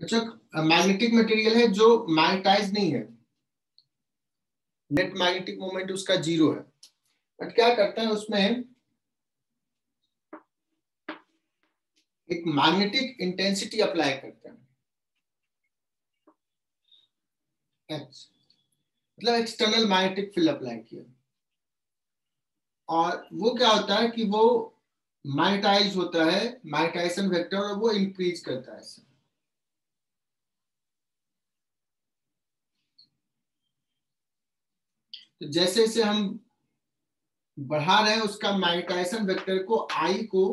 अच्छा, magnetic material है जो मैग्नेटाइज नहीं है, नेट मैग्नेटिक मोमेंट उसका 0 है, बट क्या करता है उसमें एक मैग्नेटिक इंटेंसिटी अप्लाई करते हैं, H, मतलब एक्सटर्नल मैग्नेटिक फील्ड अप्लाई किया, और वो क्या होता है कि वो मैग्नेटाइज होता है, मैग्नेटाइजेशन वेक्टर, और वो इंक्रीज करता है इससे। तो जैसे जैसे हम बढ़ा रहे हैं उसका मैग्नेटाइजेशन वेक्टर को, आई को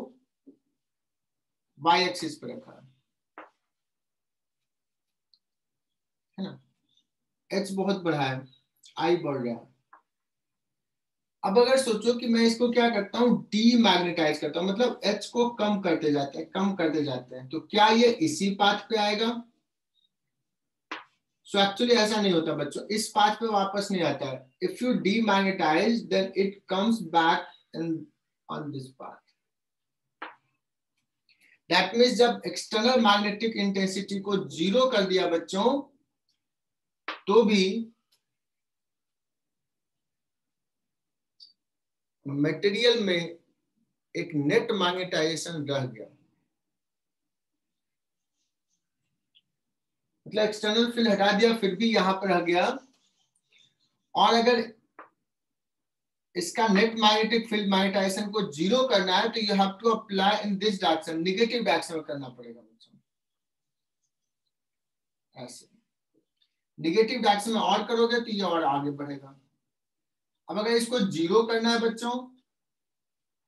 वाई एक्सिस पर रखा है ना, एच बहुत बढ़ा है, आई बढ़ रहा है। अब अगर सोचो कि मैं इसको क्या करता हूँ, डीमैग्नेटाइज करता हूँ, मतलब एच को कम करते जाते हैं, कम करते जाते हैं, तो क्या ये इसी पाथ पे आएगा? सो एक्चुअली ऐसा नहीं होता बच्चों, इस पाथ पे वापस नहीं आता है। If you demagnetise then it comes back in on this path. That means जब एक्सटर्नल मैग्नेटिक इंटेंसिटी को 0 कर दिया बच्चों, तो भी मटेरियल में एक नेट मैग्नेटाइजेशन रह गया, मतलब एक्सटर्नल फील्ड हटा दिया फिर भी यहां पर रह गया। और अगर इसका नेट मैग्नेटिक फील्ड मैग्नेटाइजेशन को 0 करना है तो you have to apply in this direction, negative direction में करना पड़ेगा बच्चों, ऐसे नेगेटिव डायरेक्शन में और करोगे तो ये और आगे बढ़ेगा। अब अगर इसको 0 करना है बच्चों,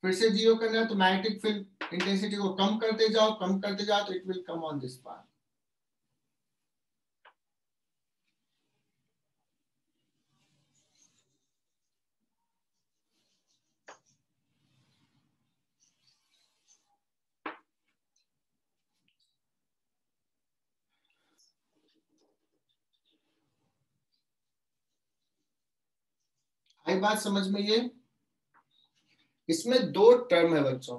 फिर से 0 करना है, तो मैग्नेटिक फील्ड इंटेंसिटी को कम करते जाओ, कम करते जाओ, तो it will come on this path. आई बात समझ में? ये इसमें 2 टर्म है बच्चों।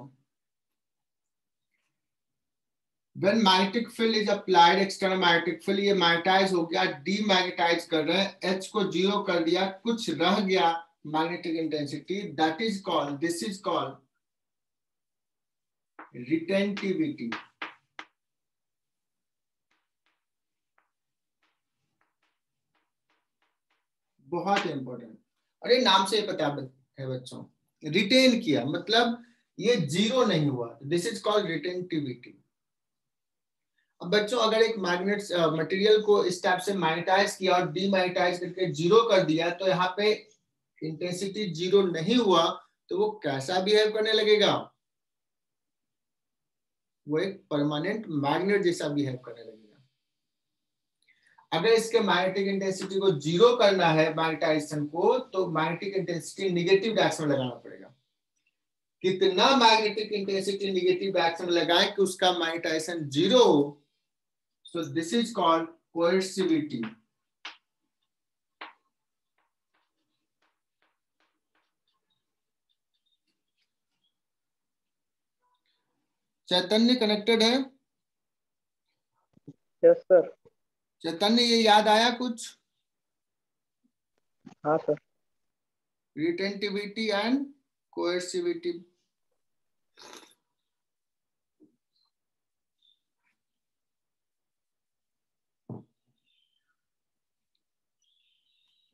When magnetic field is applied, external magnetic field, ये मैग्नेटाइज हो गया, डीमैग्नेटाइज कर रहे हैं, H को 0 कर दिया, कुछ रह गया magnetic intensity, that is called, this is called retentivity. बहुत इंपॉर्टेंट, और ये नाम से पता है बच्चों, रिटेन किया मतलब ये 0 नहीं हुआ, दिस इज कॉल्ड रिटेंटिविटी। अब बच्चों अगर एक मैग्नेट मटेरियल को इस टाइप से मैग्नेटाइज किया और डीमैग्नेटाइज करके 0 कर दिया, तो यहाँ पे इंटेंसिटी 0 नहीं हुआ, तो वो कैसा बिहेव करने लगेगा? वो एक परमानेंट मैग्नेट जैसा बिहेव करने लगेगा। अगर इसके मैग्नेटिक इंटेंसिटी को 0 करना है मैग्नेटाइजेशन को, तो मैग्नेटिक इंटेंसिटी नेगेटिव डायरेक्शन में लगाना पड़ेगा। कितना मैग्नेटिक इंटेंसिटी नेगेटिव डायरेक्शन में लगाएं कि उसका मैग्नेटाइजेशन 0 हो। So this is called coercivity. Chaitanya connected है? Yes sir. चैतन्य ये याद आया कुछ? हाँ सर। Retentivity and कोएर्सिविटी।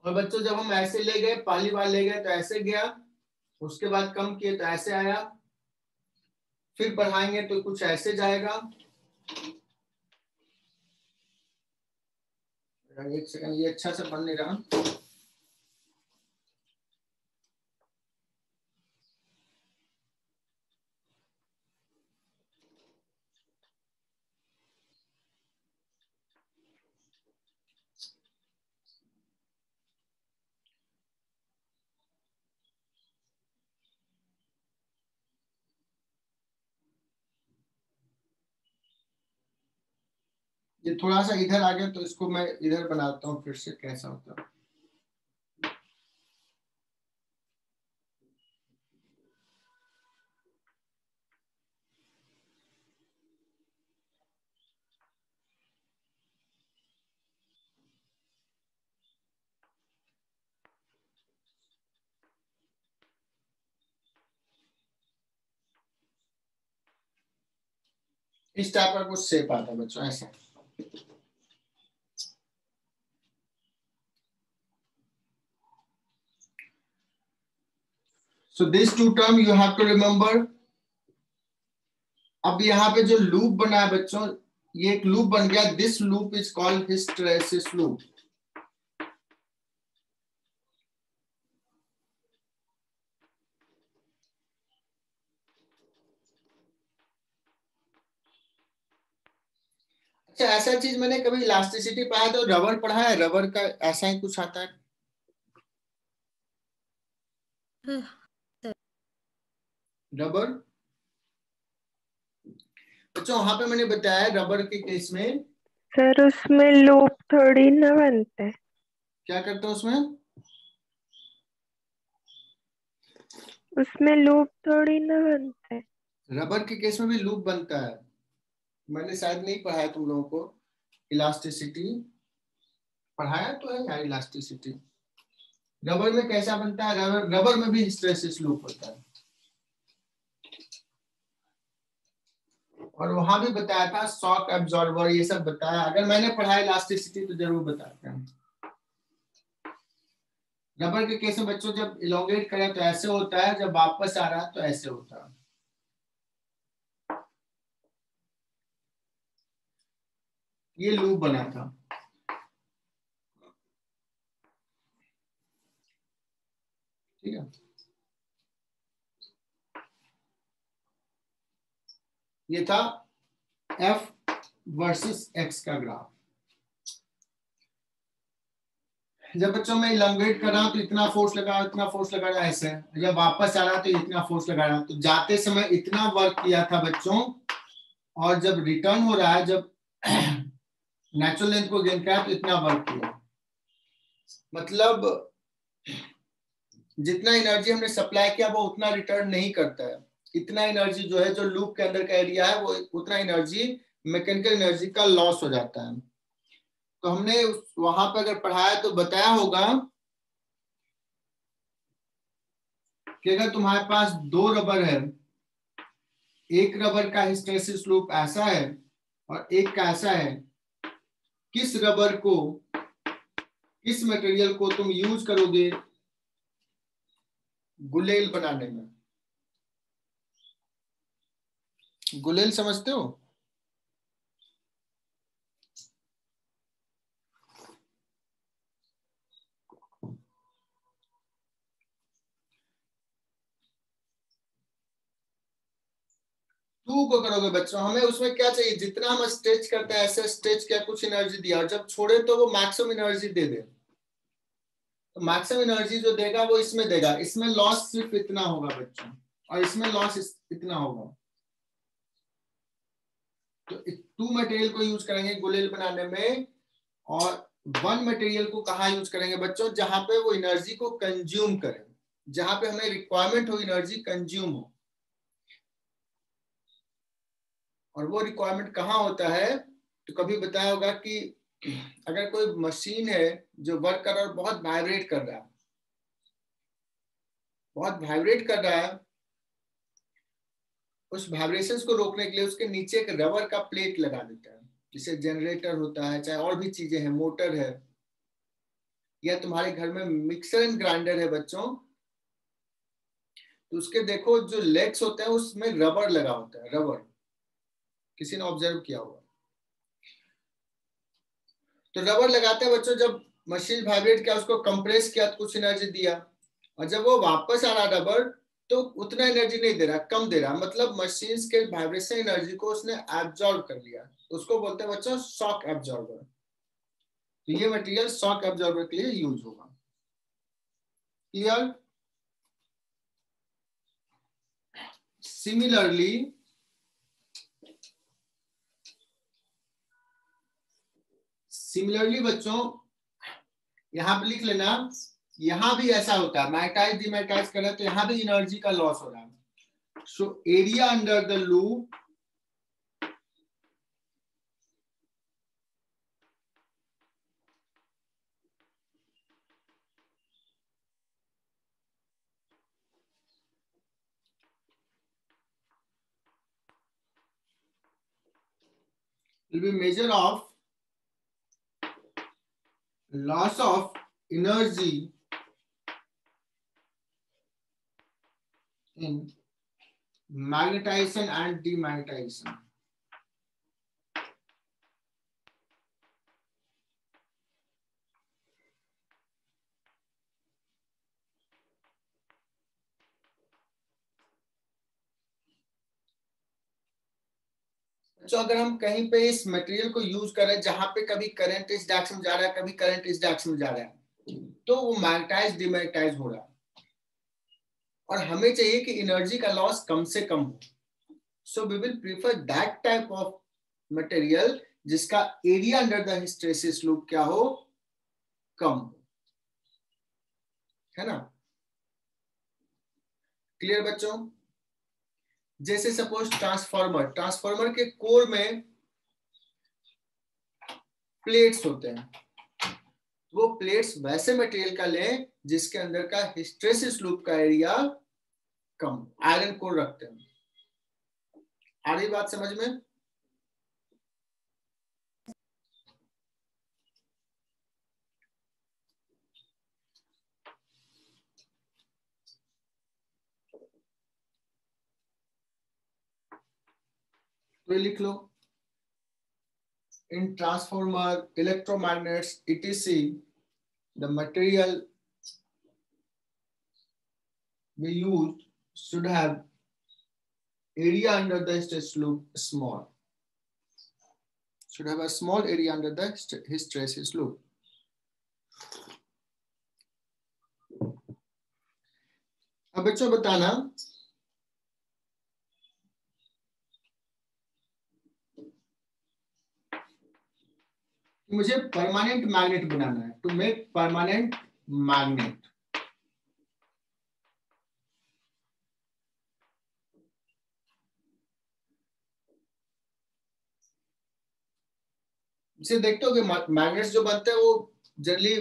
और बच्चों जब हम ऐसे ले गए, पहली बार ले गए तो ऐसे गया, उसके बाद कम किए तो ऐसे आया, फिर बढ़ाएंगे तो कुछ ऐसे जाएगा। एक सेकंड, ये अच्छा से बन नहीं रहा। ये थोड़ा सा इधर आ गया, तो इसको मैं इधर बनाता हूँ फिर से, कैसा होता है। इस टाइप का कुछ शेप आता है बच्चों, ऐसा। So these two term you have to remember. अब यहाँ पे जो लूप बना है बच्चों, ये एक लूप बन गया, this loop is called hysteresis loop. अच्छा, ऐसा चीज मैंने कभी इलास्टिसिटी पढ़ा तो रबर पढ़ा है, रबर का ऐसा ही कुछ आता है। रबर बच्चों वहां पे मैंने बताया रबर के केस में सर उसमें लूप थोड़ी ना बनते। क्या करते हैं उसमें? उसमें लूप थोड़ी ना बनते। रबर के केस में भी लूप बनता है। मैंने शायद नहीं पढ़ाया तुम लोगों को इलास्टिसिटी, पढ़ाया तो है यार इलास्टिसिटी। रबर में कैसा बनता है? रबर में भी हिस्टैरिसीस लूप होता है। और वहां भी बताया था शॉक एब्जॉर्बर, ये सब बताया। अगर मैंने पढ़ाया इलास्टिसिटी तो जरूर बताते हैं। रबर के केस में बच्चों जब इलोंगेट करें तो ऐसे होता है, जब वापस आ रहा है तो ऐसे होता है। ये लूप बना था। ठीक है, ये था एफ वर्सेस एक्स का ग्राफ। जब बच्चों में इलॉन्गेट कर रहा हूं तो इतना फोर्स लगा, इतना फोर्स लगा रहा है ऐसे, जब वापस आ रहा तो इतना फोर्स लगा रहा, तो जाते समय इतना वर्क किया था बच्चों, और जब रिटर्न हो रहा है, जब नेचुरल लेंथ को गेन करा तो इतना वर्क किया। मतलब जितना एनर्जी हमने सप्लाई किया वो उतना रिटर्न नहीं करता है। इतना एनर्जी जो है, जो लूप के अंदर का एरिया है, वो उतना एनर्जी मैकेनिकल एनर्जी का लॉस हो जाता है। तो हमने वहां पर अगर पढ़ाया तो बताया होगा कि अगर तुम्हारे पास दो रबर है, एक रबर का हिस्टैरिसीस लूप ऐसा है और एक का ऐसा है, किस रबर को, किस मटेरियल को तुम यूज करोगे गुलेल बनाने में? गुलेल समझते हो? टू को करोगे बच्चों, हमें उसमें क्या चाहिए, जितना हम स्ट्रेच करते हैं ऐसे स्ट्रेच किया, कुछ एनर्जी दिया, और जब छोड़े तो वो मैक्सिमम एनर्जी दे दे। तो मैक्सिमम एनर्जी जो देगा वो इसमें देगा, इसमें लॉस सिर्फ इतना होगा बच्चों, और इसमें लॉस इतना होगा। तो टू मटेरियल को यूज करेंगे गुलेल बनाने में, और वन मटेरियल को कहाँ यूज करेंगे बच्चों? जहां पे वो एनर्जी को कंज्यूम करे, जहां पे हमें रिक्वायरमेंट हो एनर्जी कंज्यूम हो। और वो रिक्वायरमेंट कहाँ होता है? तो कभी बताया होगा कि अगर कोई मशीन है जो वर्क कर रहा है और बहुत वाइब्रेट कर रहा है, बहुत वाइब्रेट कर रहा है, उस वाइब्रेशंस को रोकने के लिए उसके नीचे एक रबर का प्लेट लगा देता है, जिसे जनरेटर होता है, चाहे और भी चीजें हैं, मोटर है, या तुम्हारे घर में मिक्सर एंड ग्राइंडर है बच्चों, तो उसके देखो जो लेग्स होते हैं उसमें रबर लगा होता है, रबर। किसी ने ऑब्जर्व किया होगा। तो रबर लगाते हैं बच्चों, जब मशीन वाइब्रेट किया, उसको कंप्रेस किया तो कुछ एनर्जी दिया, और जब वो वापस आ रहा रबर तो उतना एनर्जी नहीं दे रहा, कम दे रहा, मतलब मशीन के वाइब्रेशन एनर्जी को उसने एब्जॉर्ब कर लिया। उसको बोलते हैं बच्चों शॉक एब्जॉर्बर। तो ये मटेरियल शॉक एब्जॉर्बर के लिए यूज होगा। क्लियर? सिमिलरली बच्चों यहां पे लिख लेना, यहां भी ऐसा होता है, मैग्नेटाइज डिमैग्नेटाइज कर रहे हैं तो यहां भी एनर्जी का लॉस हो रहा है। So area under the loop will be measure of loss of energy in magnetization and demagnetization. तो अगर हम कहीं पे इस मटेरियल को यूज करें जहां पे कभी करंट इस डायरेक्शन में जा रहा है, कभी करंट इस डायरेक्शन में जा रहा है, तो वो मैग्नेटाइज डिमैग्नेटाइज हो रहा है और हमें चाहिए कि एनर्जी का लॉस कम से कम हो. So we will prefer that type of material जिसका area under the hysteresis loop क्या हो, कम हो. है ना? क्लियर बच्चों? जैसे सपोज ट्रांसफार्मर के कोर में प्लेट्स होते हैं. वो प्लेट्स वैसे मटेरियल का लें जिसके अंदर का हिस्टैरिसीस लूप का एरिया कम. आयरन कोर रखते हैं. आ रही बात समझ में? तो लिख लो, in transformer, electromagnets, etc., the material we use should have area under the hysteresis loop small. Should have a small area under the hysteresis loop. अब बच्चों बताना, मुझे परमानेंट मैग्नेट बनाना है. टू मेक परमानेंट मैग्नेट, इसे देखते हो कि magnets जो बनते हैं वो जनरली,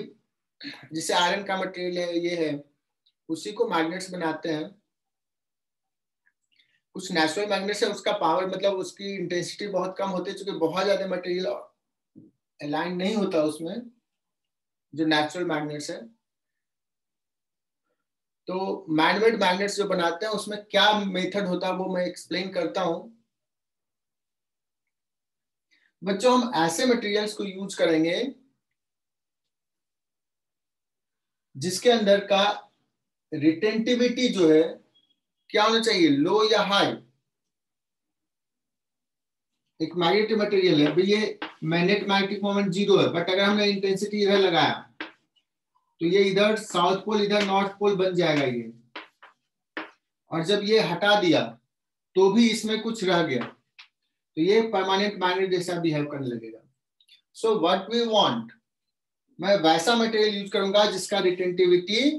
जैसे आयरन का मटेरियल है, ये है, उसी को मैग्नेट्स बनाते हैं. कुछ नेचुरल मैग्नेट्स है, उसका पावर मतलब उसकी इंटेंसिटी बहुत कम होती है, क्योंकि बहुत ज्यादा मटेरियल अलाइन नहीं होता उसमें, जो नेचुरल मैग्नेट्स है. तो मैनमेड मैग्नेट्स जो बनाते हैं उसमें क्या मेथड होता है वो मैं एक्सप्लेन करता हूं. बच्चों हम ऐसे मटेरियल्स को यूज करेंगे जिसके अंदर का रिटेंटिविटी जो है क्या होना चाहिए, लो या हाई. एक मैग्नेटिक मटेरियल है, अभी ये मैग्नेट मैग्नेटिक मोमेंट 0 है, बट अगर हमने इंटेंसिटी इधर लगाया तो ये इधर साउथ पोल इधर नॉर्थ पोल बन जाएगा ये. और जब ये हटा दिया तो भी इसमें कुछ रह गया, तो ये परमानेंट मैग्नेट जैसा बिहेव करने लगेगा. सो व्हाट वी वांट, मैं वैसा मटेरियल यूज करूंगा जिसका रिटेंटिविटी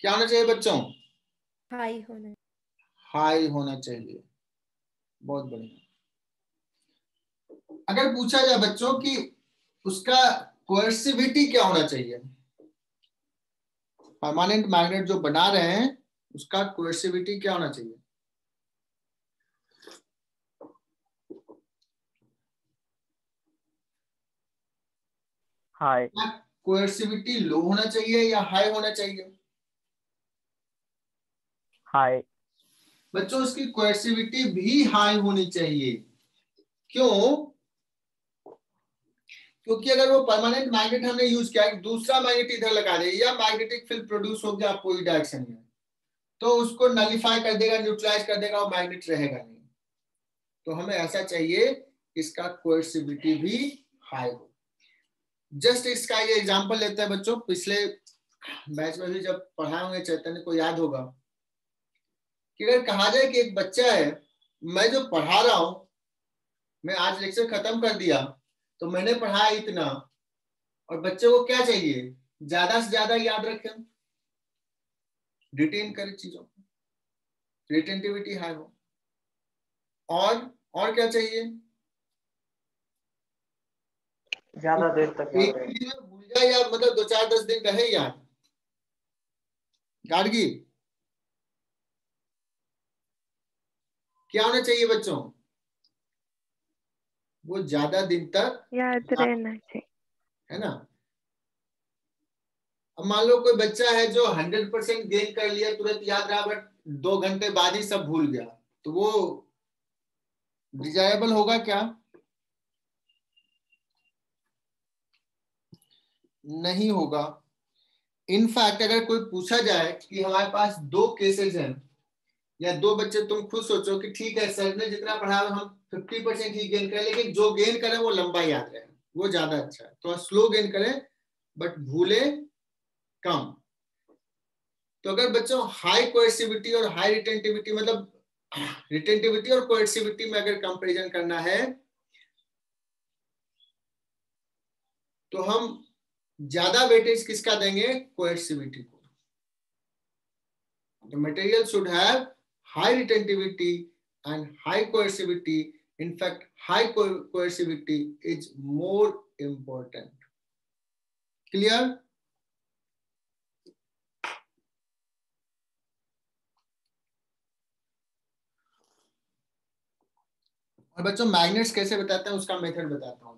क्या होना चाहिए बच्चों, हाई होना. हाई होना चाहिए. बहुत बढ़िया. अगर पूछा जाए बच्चों कि उसका कोएर्सिविटी क्या होना चाहिए, परमानेंट मैग्नेट जो बना रहे हैं उसका कोएर्सिविटी क्या होना चाहिए, हाई. कोएर्सिविटी लो होना चाहिए या हाई होना चाहिए? हाई. बच्चों उसकी कोएर्सिविटी भी हाई होनी चाहिए. क्यों? क्योंकि अगर वो परमानेंट मैग्नेट हमने यूज किया, दूसरा मैग्नेट इधर लगा दे या मैग्नेटिक फील्ड प्रोड्यूस हो गया अपोजिट डायरेक्शन में, तो उसको नलिफाई कर देगा, न्यूट्रलाइज कर देगा, और मैग्नेट रहेगा नहीं. तो हमें ऐसा चाहिए इसका कोएर्सिविटी भी हाई हो. जस्ट इसका ये एग्जांपल लेते हैं बच्चों. पिछले बैच में भी जब पढ़ाए होंगे, चैतन्य को याद होगा कि अगर कहा जाए कि एक बच्चा है, मैं जो पढ़ा रहा हूं, मैं आज लेक्चर खत्म कर दिया तो मैंने पढ़ाया इतना, और बच्चे को क्या चाहिए, ज्यादा से ज्यादा याद रखें, रिटेन करे चीजों को, रिटेंटिविटी हाई हो. और क्या चाहिए, ज्यादा देर तक याद एक रहे. चीज में भूल जाए या मतलब 2-4-10 दिन रहे याद. गार्गी क्या होना चाहिए बच्चों, वो ज्यादा दिन तक याद रहना चाहिए। है ना। अब मान लो कोई बच्चा है जो 100% गेन कर लिया, तुरंत याद रहा, बट 2 घंटे बाद ही सब भूल गया, तो वो डिजायरेबल होगा क्या? नहीं होगा। इनफैक्ट अगर कोई पूछा जाए कि हमारे पास 2 केसेस हैं, या 2 बच्चे, तुम खुद सोचो कि ठीक है सर ने जितना पढ़ाया हम 50% ही गेन करें, लेकिन जो गेन करें वो लंबा याद रहे, वो ज्यादा अच्छा है। तो स्लो गेन करें बट भूले कम। तो अगर बच्चों हाई कोएर्सिविटी और हाई रिटेंटिविटी, मतलब रिटेंटिविटी और कोएर्सिविटी में अगर कंपैरिजन करना है, तो हम ज्यादा वेटेज किसका देंगे? कोएर्सिविटी को। The material should have high retentivity and high coercivity. In fact, high coercivity is more important. Clear? और बच्चों मैग्नेट्स कैसे बताते हैं उसका मेथड बताता हूं।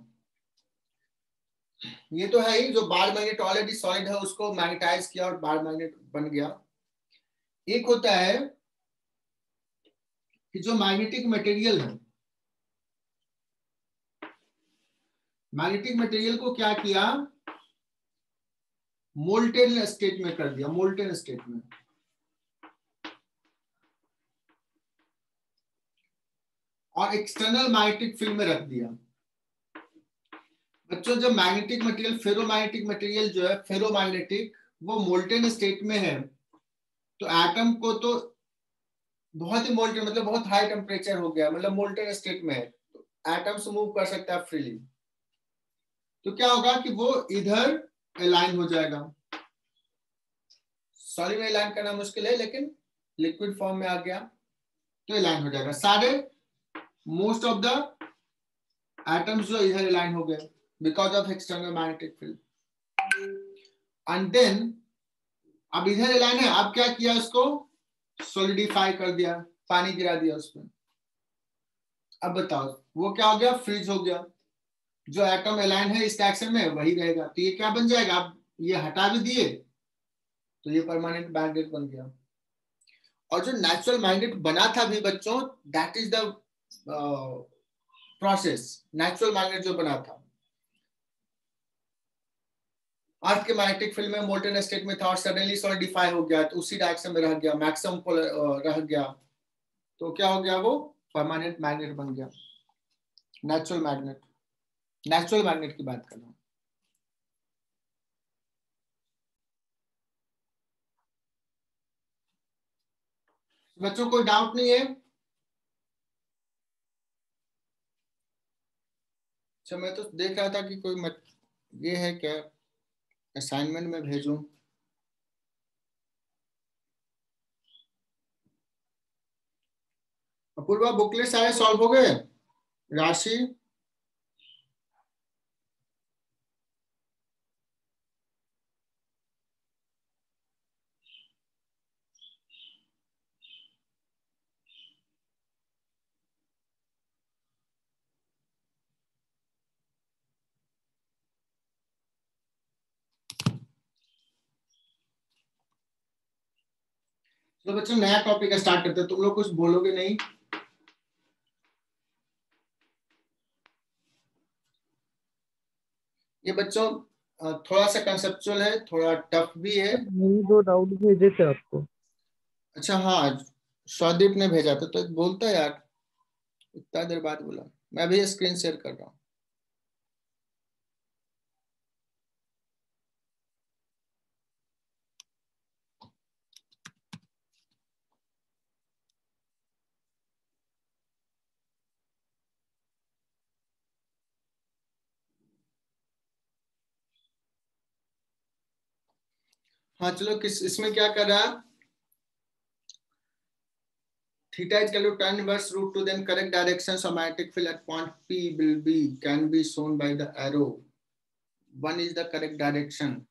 ये तो है ही, जो बार मैग्नेट ऑलरेडी सॉलिड है उसको मैग्नेटाइज किया और बार मैग्नेट बन गया। एक होता है कि जो मैग्नेटिक मटेरियल है, मैग्नेटिक मटेरियल को क्या किया? मोल्टेन स्टेट में कर दिया, मोल्टेन स्टेट में। और एक्सटर्नल मैग्नेटिक फील्ड में रख दिया। बच्चों जब मैग्नेटिक मटेरियल, फेरोमैग्नेटिक मटेरियल जो है फेरोमैग्नेटिक, वो मोल्टेन स्टेट में है, तो एटम को तो बहुत ही मोल्टेन, मतलब बहुत हाई टेम्परेचर हो गया, मतलब मोल्टेन स्टेट में है, तो एटम्स मूव कर सकता है फ्रीली। तो क्या होगा कि वो इधर अलाइन हो जाएगा। सॉलिड में अलाइन करना मुश्किल है, लेकिन लिक्विड फॉर्म में आ गया तो अलाइन हो जाएगा। सारे मोस्ट ऑफ द एटम्स जो इधर अलाइन हो गए because of external magnetic field. And then अब इधर अलाइन है, अब क्या किया? उसको सॉलिडिफाई कर दिया, पानी गिरा दिया उसमें। अब बताओ वो क्या हो गया? फ्रीज हो गया। जो एटम अलाइन है इस डायरेक्शन में वही रहेगा, तो ये क्या बन जाएगा? अब ये हटा भी दिए तो ये परमानेंट मैग्नेट बन गया। और जो नेचुरल मैग्नेट बना था भी बच्चों, that is the process. Natural magnet जो बना था, अर्थ के मैग्नेटिक फील्ड में मोल्टेन स्टेट में था और सडनली सॉलिडिफाई हो गया, तो उसी डायरेक्शन में रह गया, मैक्सिमम रह गया, तो क्या हो गया? वो परमानेंट मैग्नेट बन गया। नेचुरल मैग्नेट, नेचुरल मैग्नेट की बात कर रहा हूं। बच्चों कोई डाउट नहीं है? अच्छा, मैं तो देख रहा था कि कोई ये है क्या, असाइनमेंट में भेजूं? अपूर्वा बुकलेट सारे सॉल्व हो गए? राशि तो बच्चों नया टॉपिक स्टार्ट करते हैं। तुम लोग कुछ बोलोगे नहीं? ये बच्चों थोड़ा सा कंसेप्चुअल है, थोड़ा टफ भी है। यही 2 डाउट भेजे थे आपको। अच्छा हाँ, स्वदीप ने भेजा था, तो बोलता है यार, इतना देर बाद बोला। मैं अभी स्क्रीन शेयर कर रहा हूँ। हाँ चलो, किस इसमें क्या कर रहा है? theta is equal to tan inverse root 2, then correct directions of magnetic field at point P will be can be shown by the arrow. One is the correct direction.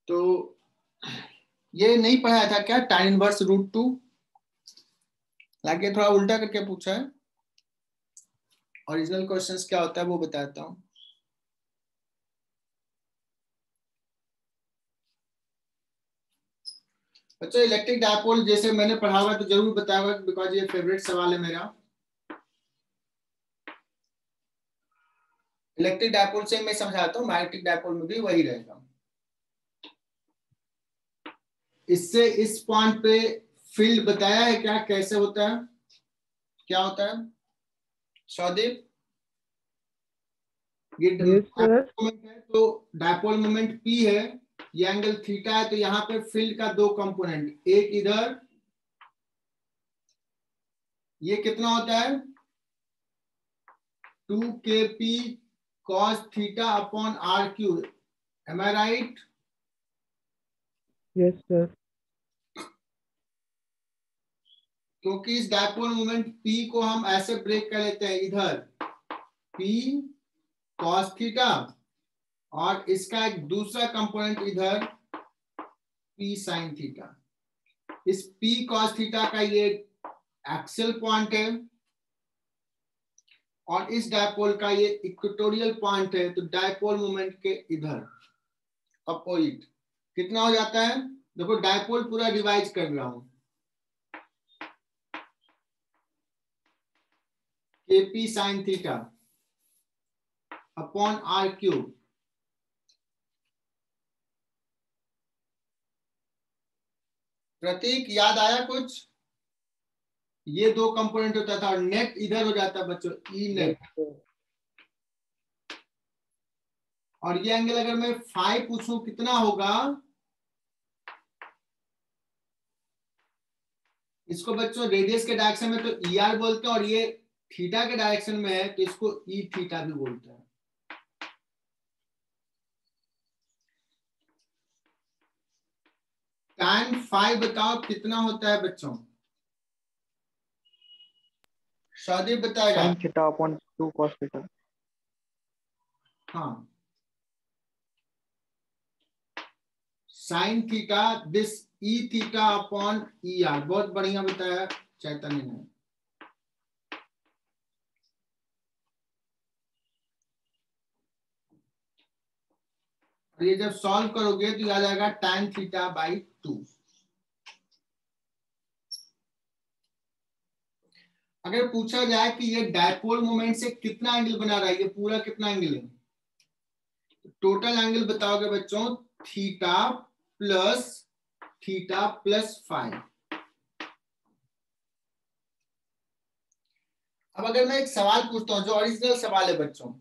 तो ये नहीं पढ़ाया था क्या, tan इनवर्स √2? लाके थोड़ा उल्टा करके पूछा है। ओरिजिनल क्वेश्चंस क्या होता है वो बताता हूँ। बच्चों इलेक्ट्रिक डायपोल जैसे मैंने पढ़ा हुआ तो जरूर बताऊंगा, बिकॉज ये फेवरेट सवाल है मेरा। इलेक्ट्रिक डायपोल से मैं समझाता हूँ, मैग्नेटिक डायपोल में भी वही रहेगा। इससे इस पॉइंट पे फील्ड बताया है क्या, कैसे होता है, क्या होता है सौदीप? ये Yes, sir. मोमेंट है तो डायपोल मोमेंट P है, ये एंगल थीटा है, तो यहाँ पे फील्ड का दो कंपोनेंट, एक इधर, ये कितना होता है 2kp cos theta upon r3। Am I right? Yes, sir. क्योंकि इस डायपोल मोमेंट P को हम ऐसे ब्रेक कर लेते हैं, इधर P cos थीटा और इसका एक दूसरा कंपोनेंट इधर P sin थीटा। इस P cos थीटा का ये एक्सियल पॉइंट है और इस डायपोल का ये इक्वेटोरियल पॉइंट है, तो डायपोल मोमेंट के इधर अपोजिट कितना हो जाता है, देखो डायपोल पूरा रिवाइज कर रहा हूं, kp sin theta upon r3। प्रतीक याद आया कुछ? ये दो कंपोनेंट होता था और नेट इधर हो जाता है बच्चों, ई Yes, नेट। sir. और ये एंगल अगर मैं फाई पूछूं कितना होगा, इसको बच्चों रेडियस के डायरेक्शन में तो ई आर बोलते हैं, और ये थीटा के डायरेक्शन में है तो इसको ई थीटा भी बोलते हैं। tan फाई बताओ कितना होता है बच्चों, शादी बताएगा। Sin theta upon 2 cos theta. हाँ, sine theta this E theta upon E R, बहुत बढ़िया बताया चैतन्य ने। ये जब सॉल्व करोगे तो याद आएगा tan थीटा बाई 2। अगर पूछा जाए कि ये डायपोल मोमेंट से कितना एंगल बना रहा है, ये पूरा कितना एंगल है, टोटल एंगल बताओगे बच्चों थीटा प्लस फाई। अब अगर मैं एक सवाल पूछता हूं जो ओरिजिनल सवाल है बच्चों,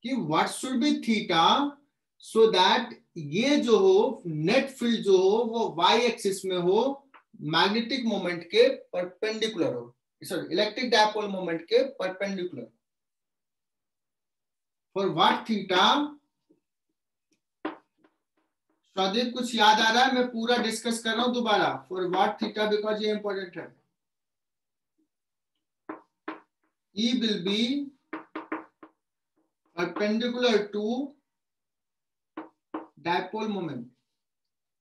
कि what should be theta so that ये जो हो नेट फील्ड जो हो वो वाई एक्सिस में हो, मैग्नेटिक मोमेंट के परपेंडिकुलर हो, सॉरी इलेक्ट्रिक डायपोल मोमेंट के परपेंडिकुलर। फॉर व्हाट थीटा, स्वादित कुछ याद आ रहा है? मैं पूरा डिस्कस कर रहा हूं दोबारा। फॉर व्हाट थीटा, बिकॉज ये इंपॉर्टेंट है। E will be perpendicular to dipole moment।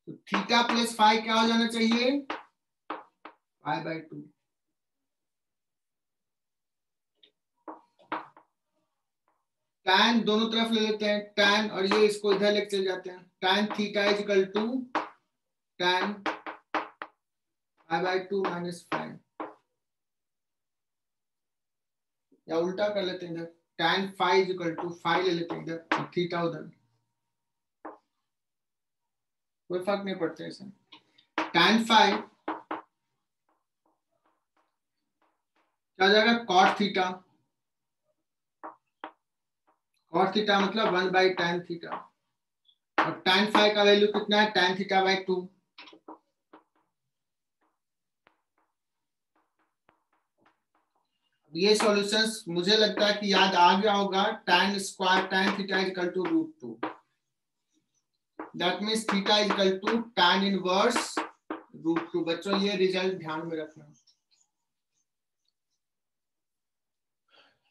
तो थीटा प्लस फाई क्या हो जाना चाहिए, π/2। tan दोनों तरफ ले लेते हैं, tan और ये इसको इधर लेके चले जाते हैं, tan theta is equal to tan π/2 minus five, या उल्टा कर लेते हैं इधर, tan five is equal to five ले लेते हैं इधर और थीटा उधर, कोई फर्क नहीं पड़ता इसमें। tan फाइव क्या हो जाएगा cot थीटा, cot थीटा मतलब 1/tan थीटा, और tan फाइव का वैल्यू कितना है tan थीटा बाई 2। ये सॉल्यूशंस मुझे लगता है कि याद आ गया होगा, tan square tan theta is equal to √2, that means theta is equal to tan inverse √2। बच्चों ये रिजल्ट ध्यान में रखना।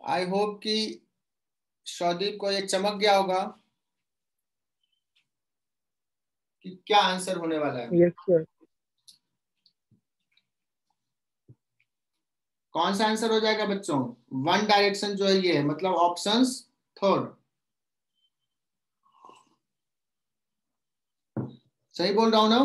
आई होप कि शौदीप को ये चमक गया होगा कि कि क्या आंसर होने वाला है। Yes sir. कौन सा आंसर हो जाएगा बच्चों? वन डायरेक्शन जो है ये है, मतलब ऑप्शंस थर्ड। सही बोल रहा हूं ना?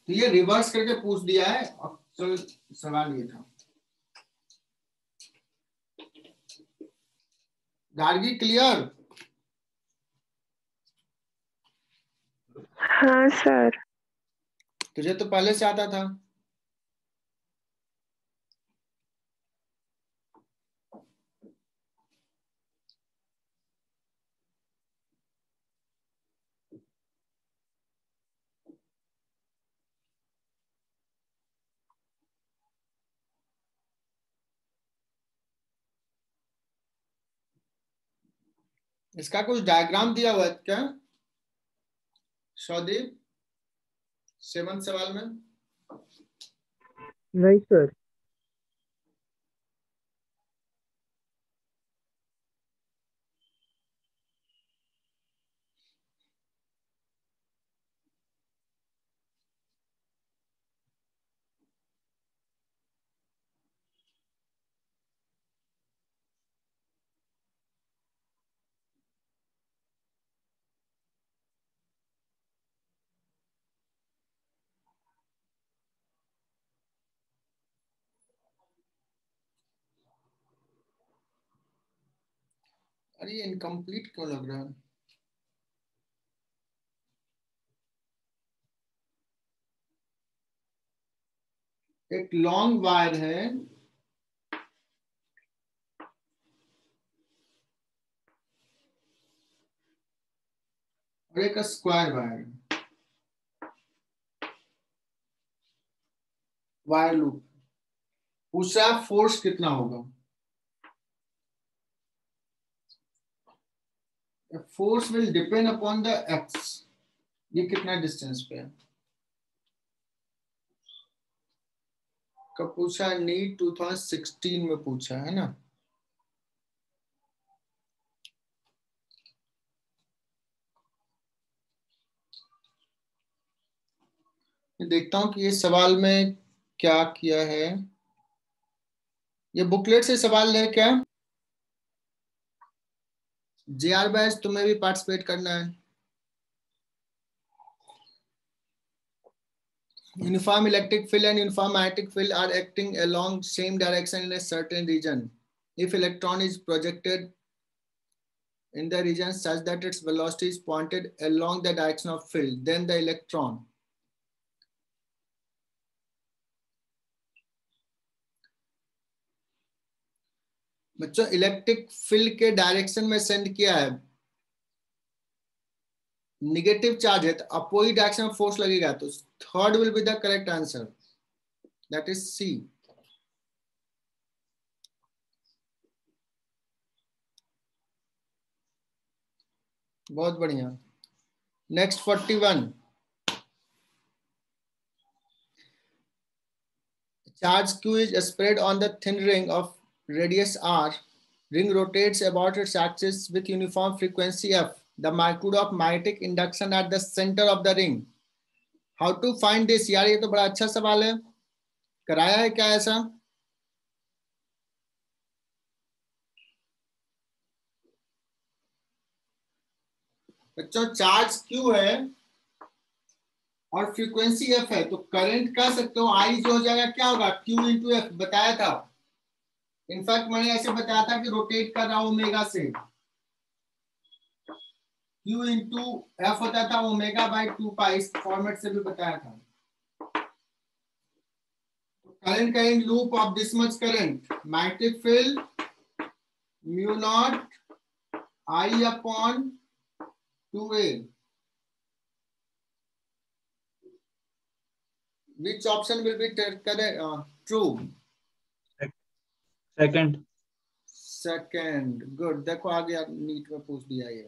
तो ये रिवर्स करके पूछ दिया है। अब चल सवाल ये था। गार्गी क्लियर? हाँ सर। तुझे तो पहले से आता था। इसका कुछ डायग्राम दिया हुआ है क्या शौदीप, 7 सवाल में? नहीं सर। अरे ये इनकम्प्लीट क्यों लग रहा है? एक लॉन्ग वायर है और एक स्क्वायर वायर है, वायर लूप। पूछ रहा है फोर्स कितना होगा। Force will depend upon the x. ये कितना डिस्टेंस पे है? कब पूछा? नीट 2016 में पूछा है ना। मैं देखता हूं कि ये सवाल में क्या किया है। ये बुकलेट से सवाल है क्या? JR बैच तुम्हें भी पार्टिसिपेट करना है। Uniform electric field and uniform magnetic field are acting along same direction in a certain region. If electron is projected in the region such that its velocity is pointed along the direction of field, then the electron बच्चों electric field के direction में send किया है, negative charge है तो opposite direction में force लगेगा, तो third will be the correct answer, that is C. बहुत बढ़िया। Next 41। Charge Q is spread on the thin ring of radius r. Ring rotates about its axis with uniform frequency f. The magnitude of magnetic induction at the center of the ring. How to find this? यार ये तो बड़ा अच्छा सवाल है, कराया है क्या ऐसा? बच्चों चार्ज Q है और फ्रीक्वेंसी f है, तो करंट कह सकते हो I जो हो जाएगा क्या होगा? Q इंटू एफ, बताया था। इनफैक्ट मैंने ऐसे बताया था कि रोटेट कर रहा हूं ओमेगा से, Q इंटू एफ होता था ओमेगा बाई 2 पाई, इस फॉर्मेट से भी बताया था। करंट का in loop of this much current, magnetic field mu naught I upon 2a। Which option will be correct? True. Second. Second, good. देखो आ गया, नीट में पूछ दिया ये।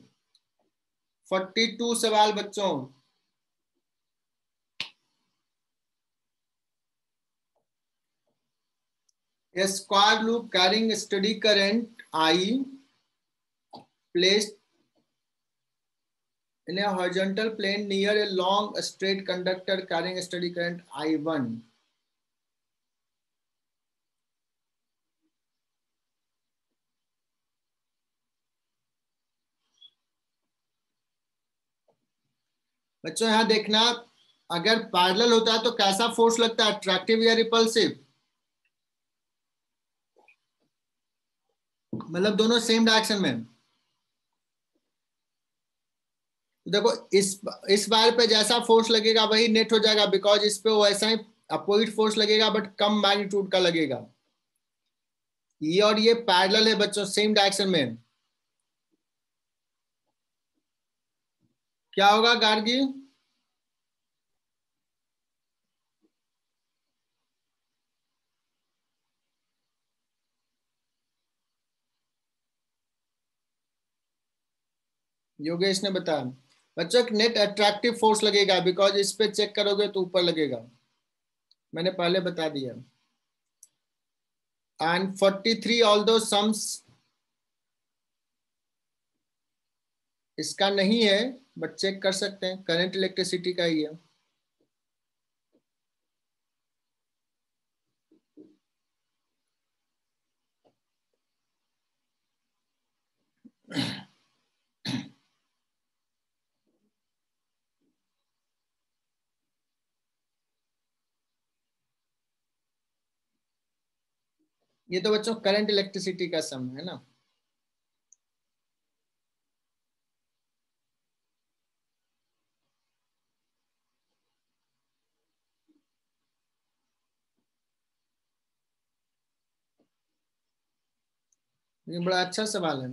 42 सवाल बच्चों। A square loop carrying steady current I placed in a horizontal plane near a long straight conductor carrying steady current I1. बच्चों यहां देखना, अगर पैरेलल होता है तो कैसा फोर्स लगता है, अट्रैक्टिव या रिपल्सिव? मतलब दोनों सेम डायरेक्शन में। देखो इस बार पे जैसा फोर्स लगेगा वही नेट हो जाएगा, बिकॉज इस पे वैसा ही अपोजिट फोर्स लगेगा बट कम मैग्नीट्यूड का लगेगा। ये और ये पैरेलल है बच्चों, सेम डायरेक्शन में। क्या होगा गार्गी? योगेश ने बताया बच्चों नेट अट्रैक्टिव फोर्स लगेगा, बिकॉज इस पे चेक करोगे तो ऊपर लगेगा, मैंने पहले बता दिया। एंड 43 ऑल दो सम्स इसका नहीं है बट चेक कर सकते हैं, करंट इलेक्ट्रिसिटी का ही है। ये तो बच्चों करंट इलेक्ट्रिसिटी का सम है ना। ये बड़ा अच्छा सवाल है।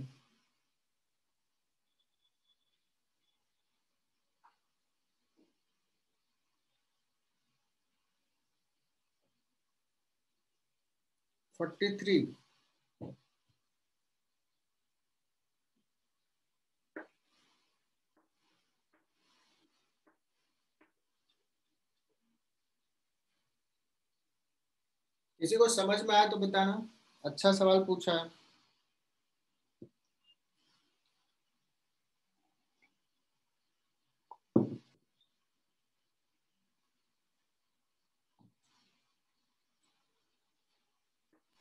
फोर्टी थ्री किसी को समझ में आया तो बताना, अच्छा सवाल पूछा है।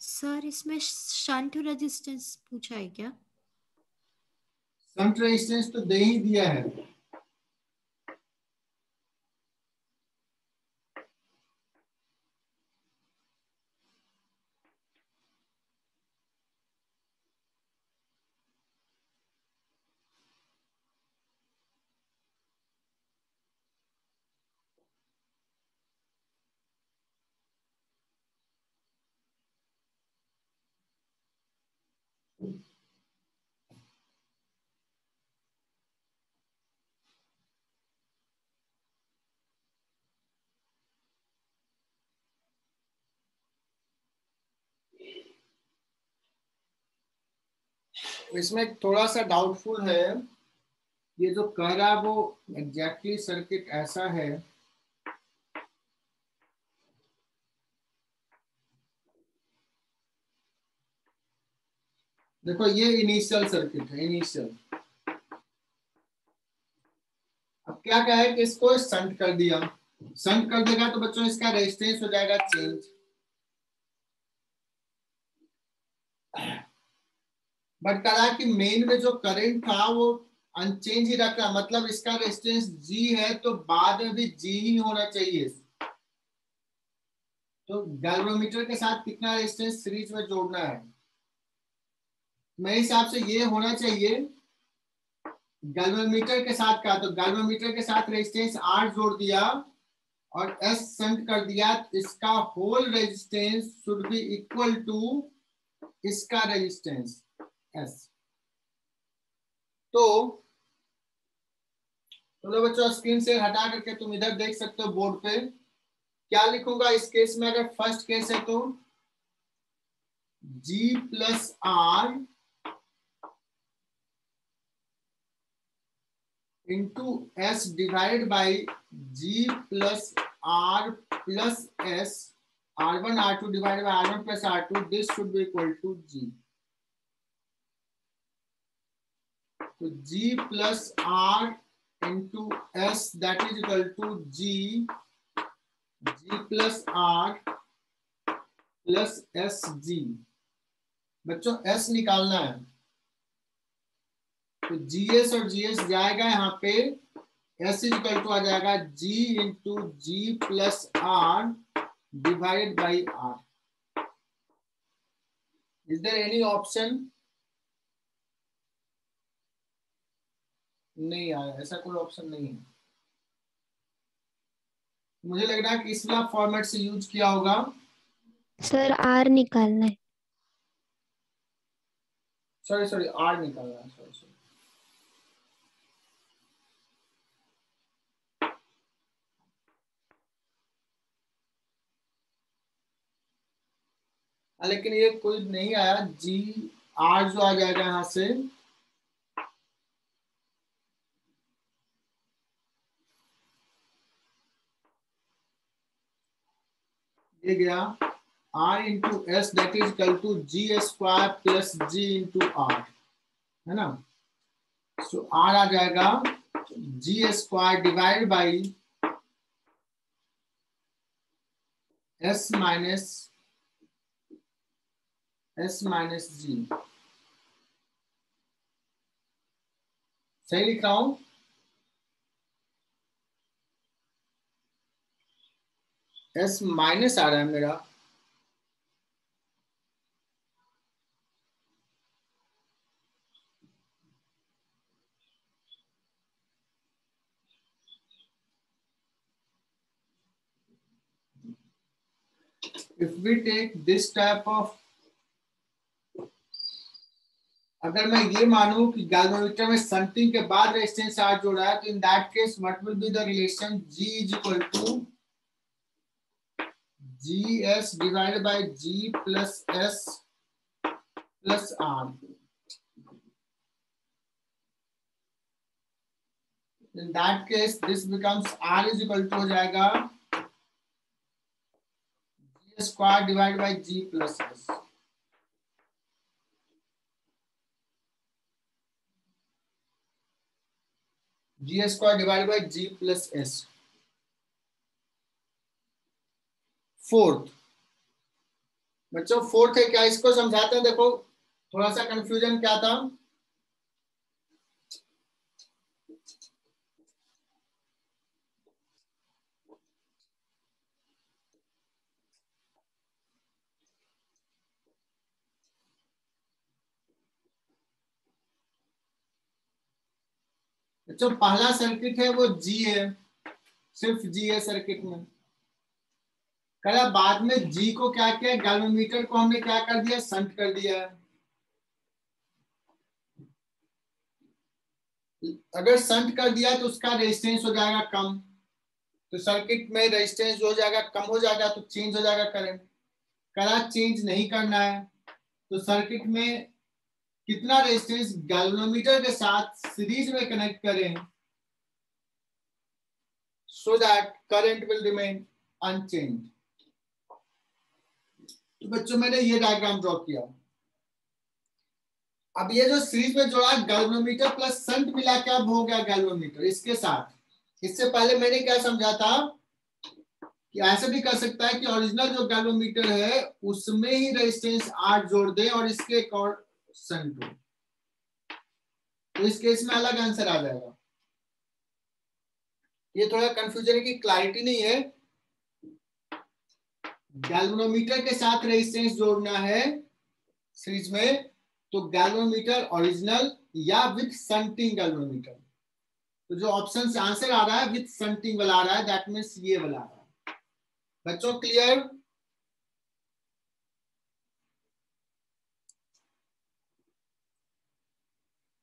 सर इसमें शंट रेजिस्टेंस पूछा है क्या? शंट रेजिस्टेंस तो दे ही दिया है। इसमें थोड़ा सा डाउटफुल है, ये जो कह रहा है वो एग्जैक्टली सर्किट ऐसा है। देखो ये इनिशियल सर्किट है, इनिशियल। अब क्या क्या है कि इसको शंट कर दिया, शंट कर देगा तो बच्चों इसका रेजिस्टेंस हो जाएगा चेंज। बट कहा कि मेन में जो करंट था वो अनचेंज ही रखा, मतलब इसका रेजिस्टेंस जी है तो बाद में भी जी ही होना चाहिए। तो गैल्वेनोमीटर के साथ कितना रेजिस्टेंस सीरीज में जोड़ना है, मेरे हिसाब से ये होना चाहिए गैल्वेनोमीटर के साथ का, तो गैल्वेनोमीटर के साथ रेजिस्टेंस 8 जोड़ दिया और एस शंट कर दिया, इसका whole resistance should be equal to इसका रेजिस्टेंस एस। तो बच्चों स्क्रीन से हटा करके तुम इधर देख सकते हो बोर्ड पे क्या लिखूंगा इस केस में। अगर फर्स्ट केस है तो G plus R into S divided by G plus R plus S R1 R2 divided by R1 plus R2, this should be equal to G. So G plus R into S, that is equal to G plus R plus SG. बच्चों S निकालना है, तो GS और GS जाएगा यहाँ पे, S equal to आ जाएगा G into G plus R divided by R. Is there any option? नहीं आया, ऐसा कोई ऑप्शन नहीं है. मुझे लग रहा है कि इस वाला फॉर्मेट से यूज किया होगा. सर आर निकालना है. सॉरी आर निकालना है. सॉरी लेकिन ये कोई नहीं आया. जी आर जो आ जाएगा यहां से, ये गया R into S, that is equal to G square plus G into R, है ना. सो R आ जाएगा G square divide by S minus G. सही लिख रहा हूं? एस माइनस आ रहा है मेरा. If we take this type of, अगर मैं ये मानूं कि गैल्वेनोमीटर में शंटिंग के बाद रेजिस्टेंस R जोड़ा है, तो in that case what will be the relation? G is equal to GS divided by G plus S plus R. In that case, this becomes R is equal to हो जाएगा G square divided by G plus S. G square divided by G plus S. Fourth बच्चों, fourth है क्या? इसको समझाते हैं. देखो थोड़ा सा कंफ्यूजन क्या था. बच्चों पहला सर्किट है वो G है, सिर्फ G है सर्किट में. कल बाद में G को क्या किया, गैल्वेनोमीटर को हमने क्या कर दिया, शंट कर दिया है. अगर शंट कर दिया तो उसका रेजिस्टेंस हो जाएगा कम, तो सर्किट में रेजिस्टेंस हो जाएगा कम, हो जाएगा तो चेंज हो जाएगा करंट. कला चेंज नहीं करना है तो सर्किट में कितना रेजिस्टेंस गैल्वेनोमीटर के साथ सीरीज में कनेक्ट करें, so that current will remain unchange. तो बच्चों मैंने ये डायग्राम ड्रॉ किया. अब ये जो सीरीज में जोड़ा गैल्वेनोमीटर प्लस शंट मिला के अब हो गया गैल्वेनोमीटर इसके साथ. इससे पहले मैंने क्या समझा था कि ऐसे भी कर सकता है कि ओरिजिनल जो गैल्वेनोमीटर है उसमें ही रेजिस्टेंस R जोड़ दे और इसके एक और शंट हो, तो इस केस में अलग आंसर आ जाएगा. ये थोड़ा कंफ्यूजन की क्लैरिटी नहीं है. गैल्वेनोमीटर के साथ रेजिस्टेंस जोड़ना है सीरीज में, तो गैल्वेनोमीटर ओरिजिनल या विद शंटिंग गैल्वेनोमीटर. तो जो ऑप्शन से आंसर आ रहा है विद शंटिंग वाला आ रहा है, दैट मींस ये वाला आ रहा है. बच्चों क्लियर?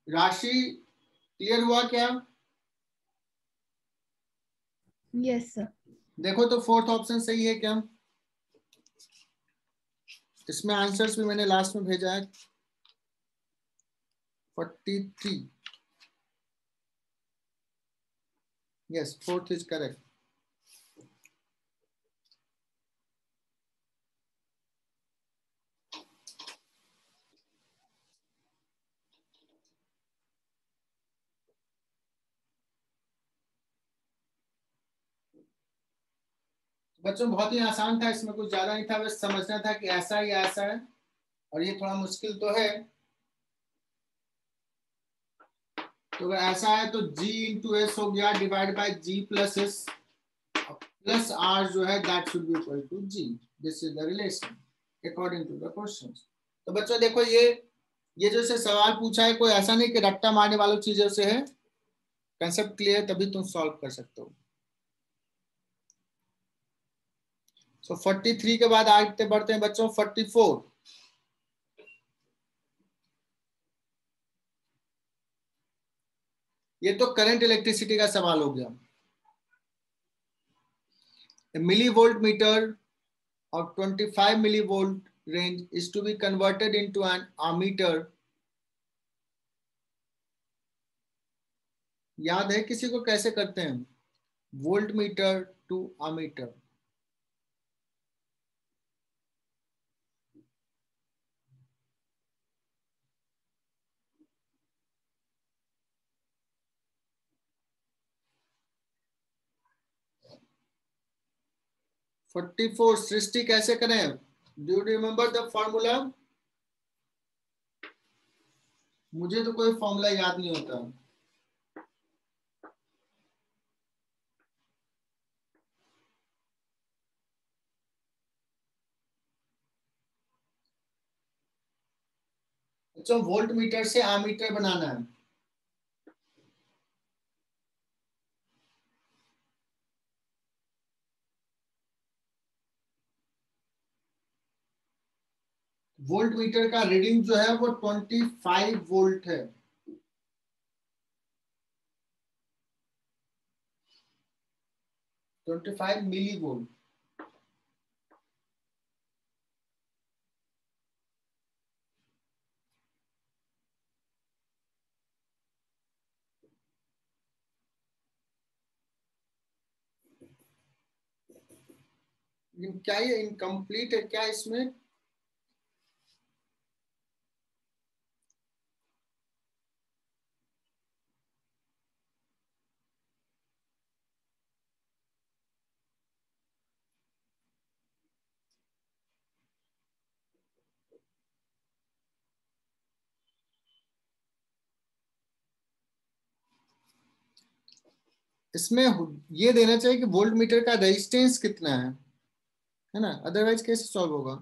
राशि क्लियर हुआ क्या? Yes sir. देखो तो फोर्थ ऑप्शन सही है क्या? इसमें आंसर्स भी मैंने लास्ट में भेजा है 43. Yes, fourth is correct. बच्चों बहुत ही आसान था, इसमें कुछ ज्यादा नहीं था, बस समझना था कि ऐसा या ऐसा है, और ये थोड़ा मुश्किल तो है। तो अगर ऐसा है तो G इंटू एस हो गया divide by G plus S plus R जो है that should be equal to G। This is the relation according to the question. तो बच्चों देखो ये जो से सवाल पूछा है, कोई ऐसा नहीं कि रट्टा मारने वाली चीजों से है, कंसेप्ट क्लियर तभी तुम सॉल्व कर सकते हो। सो 43 के बाद आगे बढ़ते हैं बच्चों 44। ये तो करंट इलेक्ट्रिसिटी का सवाल हो गया। Millivolt meter of 25 millivolt range is to be converted into an ammeter। याद है किसी को कैसे करते हैं? Voltmeter to ammeter. Forty four Srishti कैसे करें? Do you remember the formula? मुझे तो कोई फॉर्मूला याद नहीं होता। अच्छा, वोल्ट मीटर से आमीटर बनाना है। वोल्ट मीटर का रीडिंग जो है वो 25 वोल्ट है। 25 मिली वोल्ट। क्या ये इनकम्प्लीट है क्या इसमें? इसमें ये देना चाहिए कि वोल्ट मीटर का रेजिस्टेंस कितना है ना, अदरवाइज कैसे सॉल्व होगा?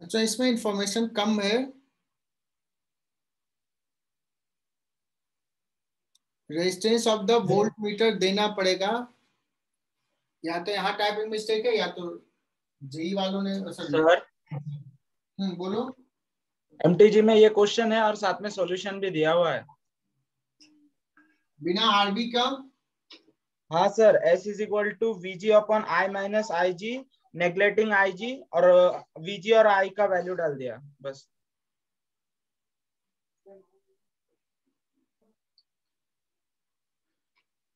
अच्छा, इसमें इंफॉर्मेशन कम है। Resistance of the volt meter देना पड़ेगा, या तो यहाँ टाइपिंग मिस्टेक है या तो जेई वालों ने सर बोलो। एमटीजी में ये क्वेश्चन है और साथ में सॉल्यूशन भी दिया हुआ है। बिना आरबी का? हाँ sir, S is equal to VG upon I minus IG neglecting IG, और VG और I का वैल्यू डाल दिया बस।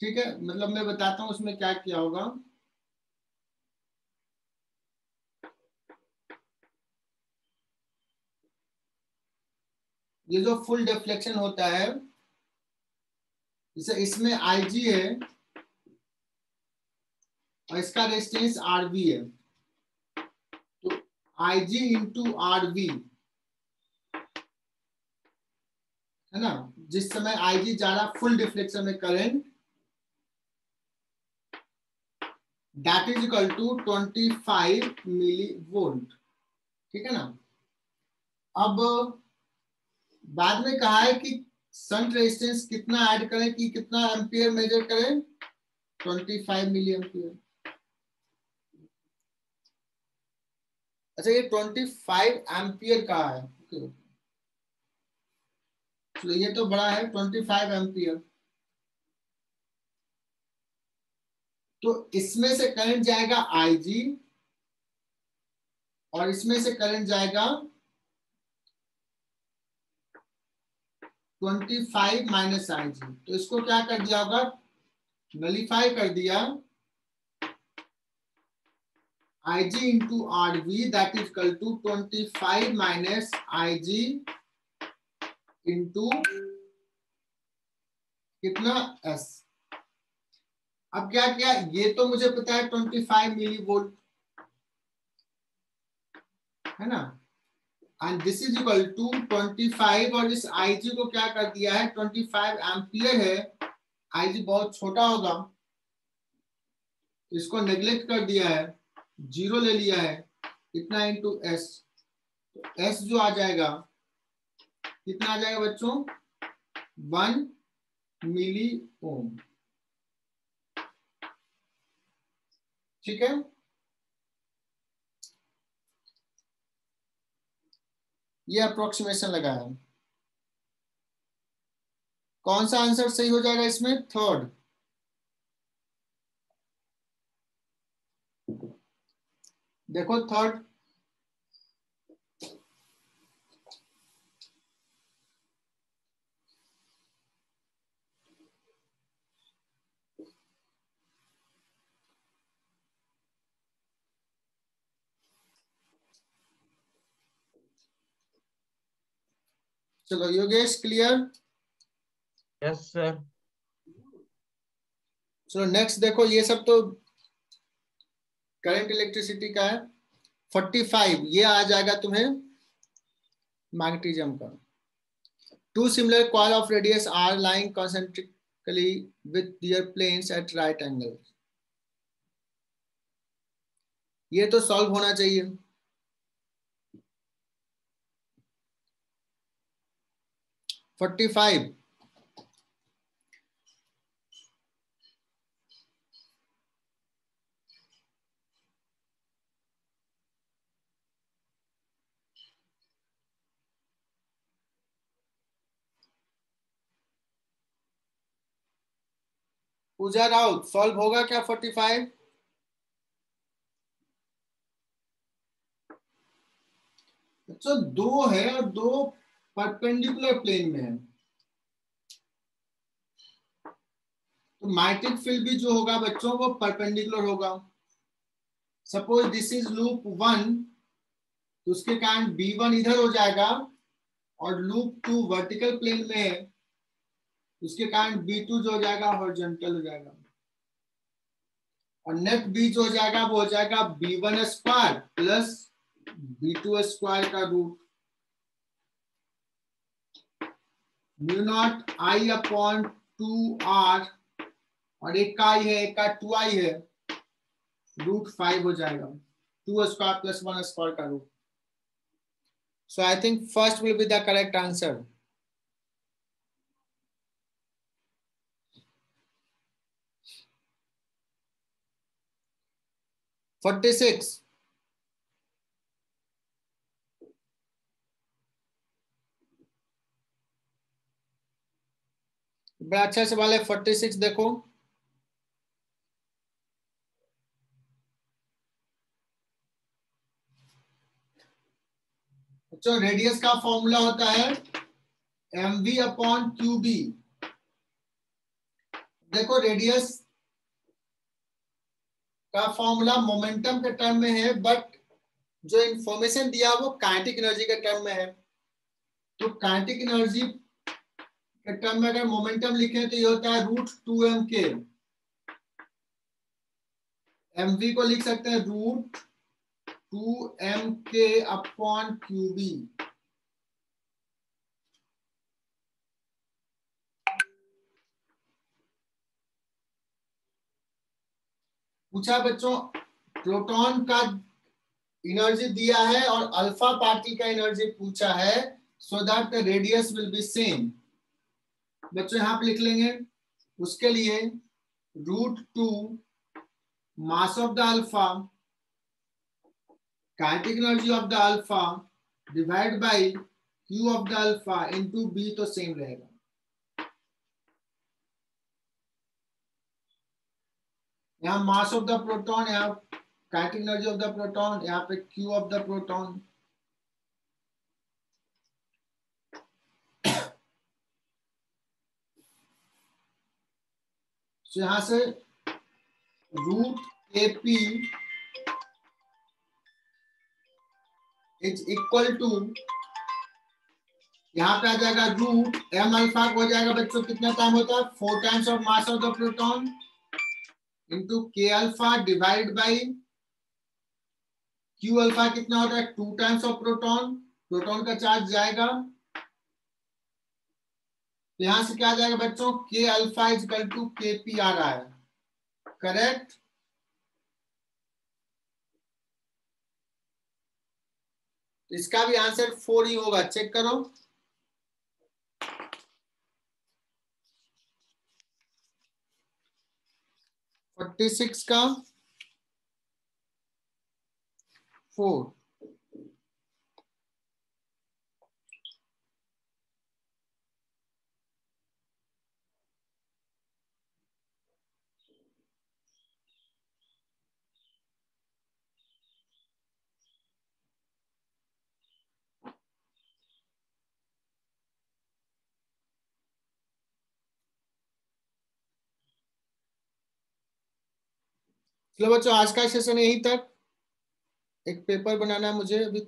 ठीक है, मतलब मैं बताता हूँ उसमें क्या किया होगा। ये जो फुल डिफ्लेक्शन होता है, जैसे इसमें IG है, और इसका रेजिस्टेंस आरवी है, तो IG इंटू आरवी है ना, जिस समय IG जा रहा फुल डिफ्लेक्शन में current, that is equal to 25 millivolt. ठीक है ना। अब बाद में कहा है कि शंट रेजिस्टेंस कितना ऐड करें, कि कितना एम्पियर मेजर करें, 25 मिली एम्पियर। अच्छा ये 25 एम्पियर का है, तो ये तो बड़ा है 25 एम्पियर। तो इसमें से करंट जाएगा IG और इसमें से करंट जाएगा 25 माइनस IG। तो इसको क्या कर दिया होगा, नलीफाई कर दिया, IG into RV that is equal to 25 minus IG into कितना S। अब क्या किया, ये तो मुझे पता है 25 मिली वोल्ट है ना, and this is equal to 25 और इस IG को क्या कर दिया है, 25 एम्पियर है, IG बहुत छोटा होगा, इसको नेग्लेक्ट कर दिया है, जीरो ले लिया है, इतना इंटू S, तो S जो आ जाएगा कितना आ जाएगा बच्चों, 1 मिली ओम। ठीक है, ये अप्रोक्सीमेशन लगाया। कौन सा आंसर सही हो जाएगा इसमें, थर्ड। देखो थर्ड, चलो योगेश क्लियर। Yes sir. चलो नेक्स्ट देखो, ये सब तो करंट इलेक्ट्रिसिटी का है। 45 ये आ जाएगा तुम्हें मैग्नेटिज्म का। Two similar coil of radius R lying concentrically with their planes at right angles। ये तो सॉल्व होना चाहिए। फोर्टी फाइव पूजा राउत सॉल्व होगा क्या 45? अच्छा दो है और दो परपेंडिकुलर प्लेन में है, तो मैग्नेटिक फील्ड भी जो होगा बच्चों वो परपेंडिकुलर होगा। सपोज दिस इज लूप 1, तो उसके कारण B1 इधर हो जाएगा, और लूप 2 वर्टिकल प्लेन में है, उसके कारण B2 जो हो जाएगा हॉरिजॉन्टल हो जाएगा, और नेट B जो हो जाएगा वो हो जाएगा B1 square plus B2 square का रूट μ0 I अपॉन 2R, और एक का I है एक का 2I है, रूट 5 हो जाएगा, 2 स्क्वायर प्लस 1 स्क्वायर का root. So I think first will be the correct answer. Forty six, बड़ा अच्छा सवाल है। 46 देखो, तो रेडियस का फॉर्मूला होता है mv अपॉन qb। देखो रेडियस का फॉर्मूला मोमेंटम के टर्म में है, बट जो इंफॉर्मेशन दिया वो काइनेटिक एनर्जी के टर्म में है। तो काइनेटिक एनर्जी के टर्म में अगर मोमेंटम लिखें तो ये होता है √2m के mv को लिख सकते हैं √2mk/qb। पूछा बच्चों प्रोटॉन का एनर्जी दिया है और अल्फा पार्टिकल का एनर्जी पूछा है, so that the radius will be same. बच्चों यहां पे लिख लेंगे उसके लिए √2 mass of the alpha, kinetic energy of the alpha divide by Q of the alpha into B, तो सेम रहेगा। यहाँ मास ऑफ द प्रोटॉन, यहाँ kinetic energy of the proton, यहाँ पे क्यू ऑफ द प्रोटॉन। तो यहां से √kp is equal to, यहाँ पे आ जाएगा √m अल्फा हो जाएगा बच्चों, कितना टाइम होता है 4 times of mass of the proton into k alpha divide by q alpha कितना होता है 2 टाइम्स ऑफ प्रोटॉन, प्रोटॉन का चार्ज जाएगा। तो यहां से क्या आ जाएगा बच्चों, k alpha is equal to kp आ रहा है, करेक्ट। इसका भी आंसर 4 ही होगा, चेक करो। फोर्टी 46 का 4। चलो बच्चों आज का सेशन यहीं तक। एक पेपर बनाना है मुझे अभी।